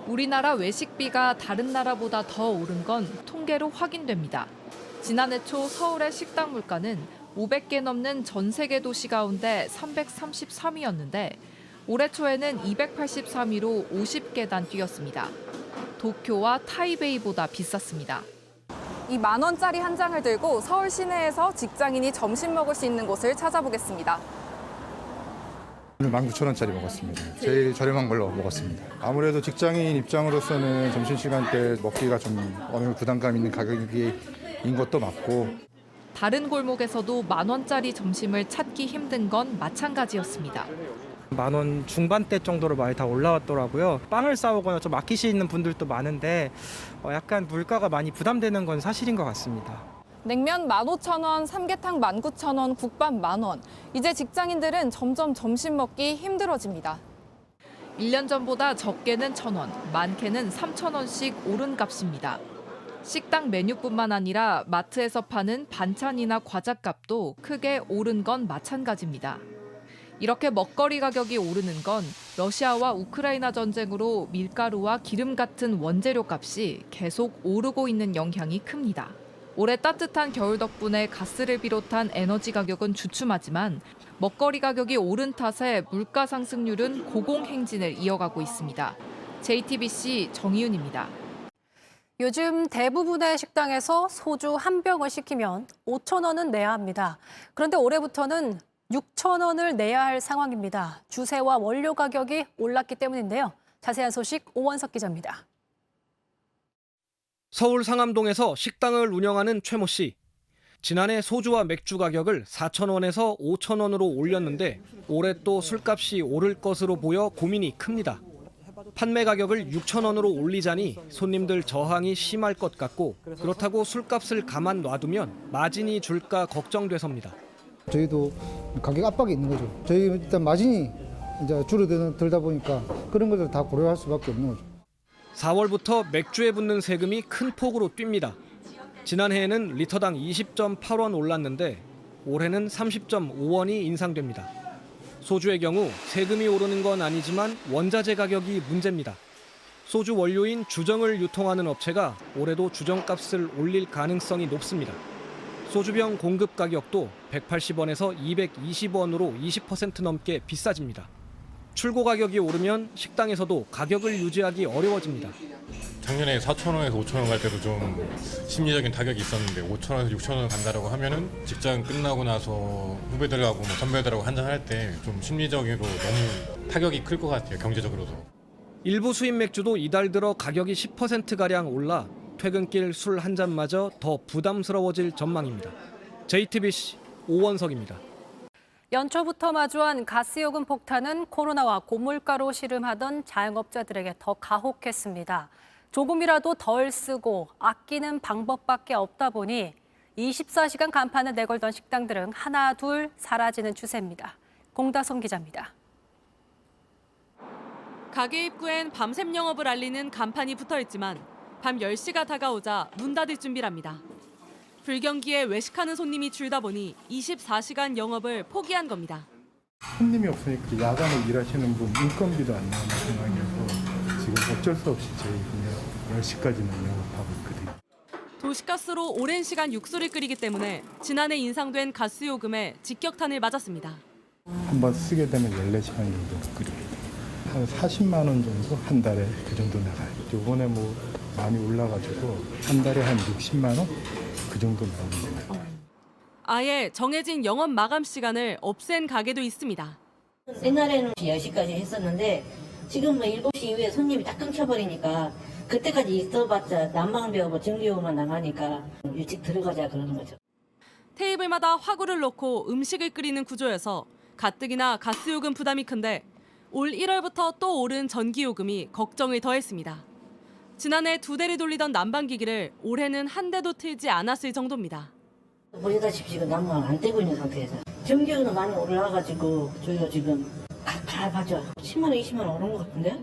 우리나라 외식비가 다른 나라보다 더 오른 건 통계로 확인됩니다. 지난해 초 서울의 식당 물가는 500개 넘는 전 세계 도시 가운데 333위였는데 올해 초에는 283위로 50계단 뛰었습니다. 도쿄와 타이베이보다 비쌌습니다. 이 10,000원짜리 한 장을 들고 서울 시내에서 직장인이 점심 먹을 수 있는 곳을 찾아보겠습니다. 오늘 19,000원짜리 먹었습니다. 제일 저렴한 걸로 먹었습니다. 아무래도 직장인 입장으로서는 점심시간 때 먹기가 좀 어느 정도 부담감 있는 가격인 것도 맞고 다른 골목에서도 10,000원짜리 점심을 찾기 힘든 건 마찬가지였습니다. 10,000원 중반대 정도로 많이 다 올라왔더라고요. 빵을 싸오거나 좀 아끼시는 분들도 많은데 약간 물가가 많이 부담되는 건 사실인 것 같습니다. 냉면 15,000원, 삼계탕 19,000원, 국밥 10,000원. 이제 직장인들은 점점 점심 먹기 힘들어집니다. 1년 전보다 적게는 1,000원, 많게는 3,000원씩 오른 값입니다. 식당 메뉴뿐만 아니라 마트에서 파는 반찬이나 과자값도 크게 오른 건 마찬가지입니다. 이렇게 먹거리 가격이 오르는 건 러시아와 우크라이나 전쟁으로 밀가루와 기름 같은 원재료 값이 계속 오르고 있는 영향이 큽니다. 올해 따뜻한 겨울 덕분에 가스를 비롯한 에너지 가격은 주춤하지만 먹거리 가격이 오른 탓에 물가 상승률은 고공행진을 이어가고 있습니다. JTBC 정희윤입니다. 요즘 대부분의 식당에서 소주 한 병을 시키면 5,000원은 내야 합니다. 그런데 올해부터는 6,000원을 내야 할 상황입니다. 주세와 원료 가격이 올랐기 때문인데요. 자세한 소식 오원석 기자입니다. 서울 상암동에서 식당을 운영하는 최모 씨. 지난해 소주와 맥주 가격을 4,000원에서 5,000원으로 올렸는데 올해 또 술값이 오를 것으로 보여 고민이 큽니다. 판매 가격을 6,000원으로 올리자니 손님들 저항이 심할 것 같고 그렇다고 술값을 가만 놔두면 마진이 줄까 걱정돼서입니다. 저희도 가격 압박이 있는 거죠. 저희 일단 마진이 이제 줄어들다 보니까 그런 것을 다 고려할 수밖에 없는 거죠. 4월부터 맥주에 붙는 세금이 큰 폭으로 뜁니다. 지난해에는 리터당 20.8원 올랐는데 올해는 30.5원이 인상됩니다. 소주의 경우 세금이 오르는 건 아니지만 원자재 가격이 문제입니다. 소주 원료인 주정을 유통하는 업체가 올해도 주정값을 올릴 가능성이 높습니다. 소주병 공급 가격도 180원에서 220원으로 20% 넘게 비싸집니다. 출고 가격이 오르면 식당에서도 가격을 유지하기 어려워집니다. 작년에 4,000원에서 5,000원 갈 때도 좀 심리적인 타격이 있었는데 5,000원에서 6,000원 간다라고 하면은 직장 끝나고 나서 후배들하고 선배들하고 한잔할 때 좀 심리적으로 너무 타격이 클 것 같아요. 경제적으로도. 일부 수입 맥주도 이달 들어 가격이 10%가량 올라 퇴근길 술 한 잔마저 더 부담스러워질 전망입니다. JTBC 오원석입니다. 연초부터 마주한 가스요금 폭탄은 코로나와 고물가로 씨름하던 자영업자들에게 더 가혹했습니다. 조금이라도 덜 쓰고 아끼는 방법밖에 없다 보니 24시간 간판을 내걸던 식당들은 하나 둘 사라지는 추세입니다. 공다솜 기자입니다. 가게 입구엔 밤샘 영업을 알리는 간판이 붙어있지만 밤 10시가 다가오자 문 닫을 준비를 합니다. 불경기에 외식하는 손님이 줄다 보니 24시간 영업을 포기한 겁니다. 손님이 없으니까 야간에 일하시는 분 인건비도 안 나오는 상황이어서 지금 어쩔 수 없이 저희 그냥 10시까지는 영업하고 있거든요. 도시가스로 오랜 시간 육수를 끓이기 때문에 지난해 인상된 가스요금에 직격탄을 맞았습니다. 한번 쓰게 되면 14시간 정도 끓여야 돼요. 한 40만 원 정도 한 달에 그 정도 나가요. 이번에 뭐 많이 올라가지고 한 달에 한 60만 원? 그 정도 나오는 거예요. 아예 정해진 영업 마감 시간을 없앤 가게도 있습니다. 옛날에는 10시까지 했었는데 지금 뭐 7시 이후에 손님이 딱 끊겨버리니까 그때까지 있어봤자 난방비하고 전기요금만 나가니까 일찍 들어가자 그러는 거죠. 테이블마다 화구를 놓고 음식을 끓이는 구조여서 가뜩이나 가스요금 부담이 큰데 올 1월부터 또 오른 전기요금이 걱정을 더했습니다. 지난해 2대를 돌리던 난방기기를 올해는 한 대도 틀지 않았을 정도입니다. 보시다시피 지금 난방 안 떼고 있는 상태에서 전기요금도 많이 올라가지고 저희가 지금 다 봐죠. 10만 원, 20만 원 오른 것 같은데?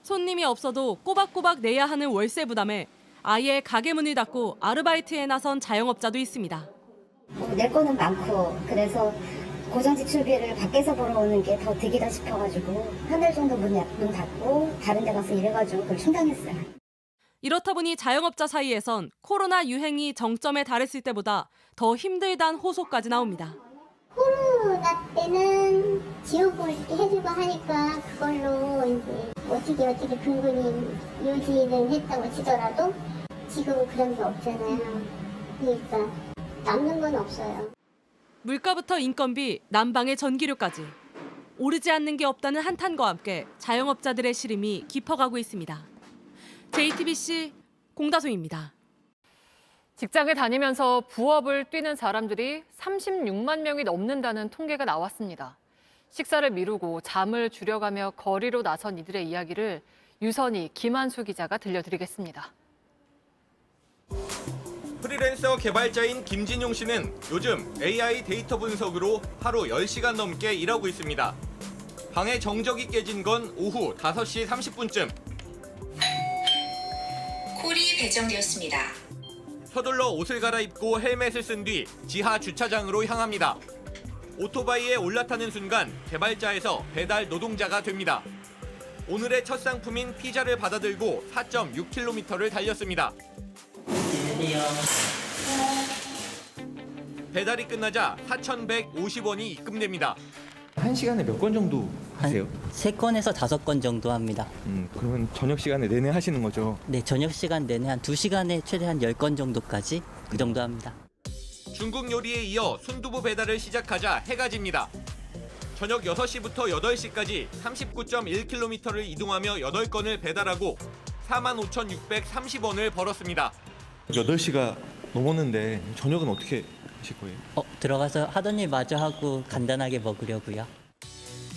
손님이 없어도 꼬박꼬박 내야 하는 월세 부담에 아예 가게 문을 닫고 아르바이트에 나선 자영업자도 있습니다. 낼 거는 많고 그래서 고정 지출비를 밖에서 벌어오는 게 더 득이다 싶어가지고 한 달 정도 문 닫고 다른 데 가서 일해가지고 그걸 충당했어요. 이렇다 보니 자영업자 사이에선 코로나 유행이 정점에 달했을 때보다 더 힘들다는 호소까지 나옵니다. 코로나 때는 지원금을 이렇게 해주고 하니까 그걸로 이제 어떻게 근근히 유지는 했다고 치더라도 지금은 그런 게 없잖아요. 그러니까 남는 건 없어요. 물가부터 인건비, 난방의 전기료까지 오르지 않는 게 없다는 한탄과 함께 자영업자들의 시름이 깊어가고 있습니다. JTBC 공다솜입니다. 직장을 다니면서 부업을 뛰는 사람들이 36만 명이 넘는다는 통계가 나왔습니다. 식사를 미루고 잠을 줄여가며 거리로 나선 이들의 이야기를 유선희 김한수 기자가 들려드리겠습니다. 프리랜서 개발자인 김진용 씨는 요즘 AI 데이터 분석으로 하루 10시간 넘게 일하고 있습니다. 방의 정적이 깨진 건 오후 5시 30분쯤. 콜이 배정되었습니다. 서둘러 옷을 갈아입고 헬멧을 쓴 뒤 지하 주차장으로 향합니다. 오토바이에 올라타는 순간 개발자에서 배달 노동자가 됩니다. 오늘의 첫 상품인 피자를 받아들고 4.6km를 달렸습니다. 배달이 끝나자 4,150원이 입금됩니다. 1시간에 몇 건 정도 하세요? 3건에서 5건 정도 합니다. 그러면 저녁 시간에 내내 하시는 거죠? 네, 저녁 시간 내내 한 2시간에 최대한 10건 정도까지 그 정도 합니다. 중국 요리에 이어 순두부 배달을 시작하자 해가 집니다. 저녁 6시부터 8시까지 39.1km를 이동하며 8건을 배달하고 45,630원을 벌었습니다. 8시가 넘었는데 저녁은 어떻게 하실 거예요? 들어가서 하던 일 마저 하고 간단하게 먹으려고요.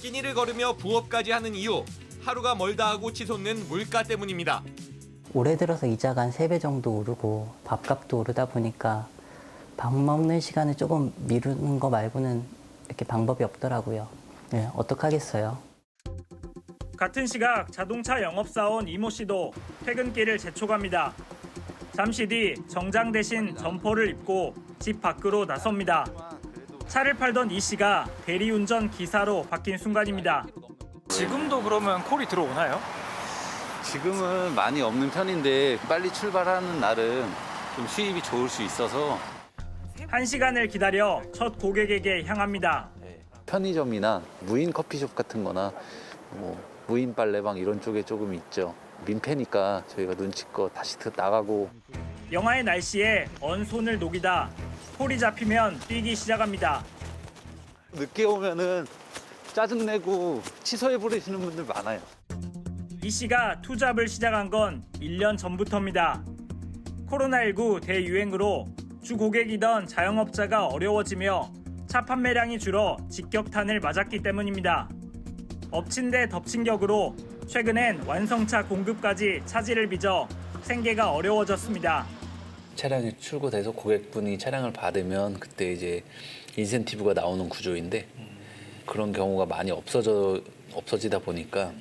끼니를 걸으며 부업까지 하는 이유, 하루가 멀다 하고 치솟는 물가 때문입니다. 올해 들어서 이자가 한 3배 정도 오르고 밥값도 오르다 보니까 밥 먹는 시간을 조금 미루는 거 말고는 이렇게 방법이 없더라고요. 네, 어떡하겠어요. 같은 시각 자동차 영업사원 이모 씨도 퇴근길을 재촉합니다. 잠시 뒤 정장 대신 점퍼를 입고 집 밖으로 나섭니다. 차를 팔던 이 씨가 대리운전 기사로 바뀐 순간입니다. 지금도 그러면 콜이 들어오나요? 지금은 많이 없는 편인데 빨리 출발하는 날은 좀 수입이 좋을 수 있어서 1시간을 기다려 첫 고객에게 향합니다. 편의점이나 무인 커피숍 같은 거나 무인 빨래방 이런 쪽에 조금 있죠. 민폐니까 저희가 눈치껏 다시 나가고. 영하의 날씨에 언 손을 녹이다 콜이 잡히면 뛰기 시작합니다. 늦게 오면은 짜증내고 취소해버리시는 분들 많아요. 이 씨가 투잡을 시작한 건 1년 전부터입니다. 코로나19 대유행으로 주 고객이던 자영업자가 어려워지며 차 판매량이 줄어 직격탄을 맞았기 때문입니다. 엎친 데 덮친 격으로 최근엔 완성차 공급까지 차질을 빚어 생계가 어려워졌습니다. 차량이 출고돼서 고객분이 차량을 받으면 그때 이제 인센티브가 나오는 구조인데 그런 경우가 많이 없어지다 보니까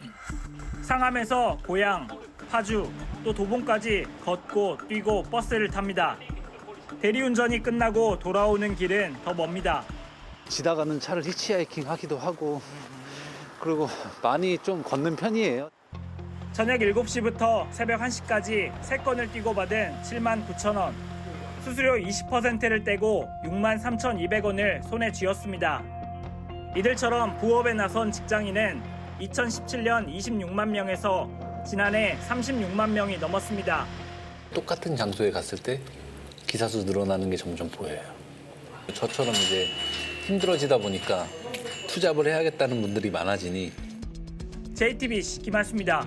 상암에서 고양, 파주, 또 도봉까지 걷고 뛰고 버스를 탑니다. 대리운전이 끝나고 돌아오는 길은 더 멉니다. 지나가는 차를 히치하이킹 하기도 하고 그리고 많이 좀 걷는 편이에요. 저녁 7시부터 새벽 1시까지 3건을 뛰고 받은 7만 9천 원. 수수료 20%를 떼고 6만 3,200원을 손에 쥐었습니다. 이들처럼 부업에 나선 직장인은 2017년 26만 명에서 지난해 36만 명이 넘었습니다. 똑같은 장소에 갔을 때 기사 수 늘어나는 게 점점 보여요. 저처럼 이제 힘들어지다 보니까 투잡을 해야겠다는 분들이 많아지니. JTBC 김한수입니다.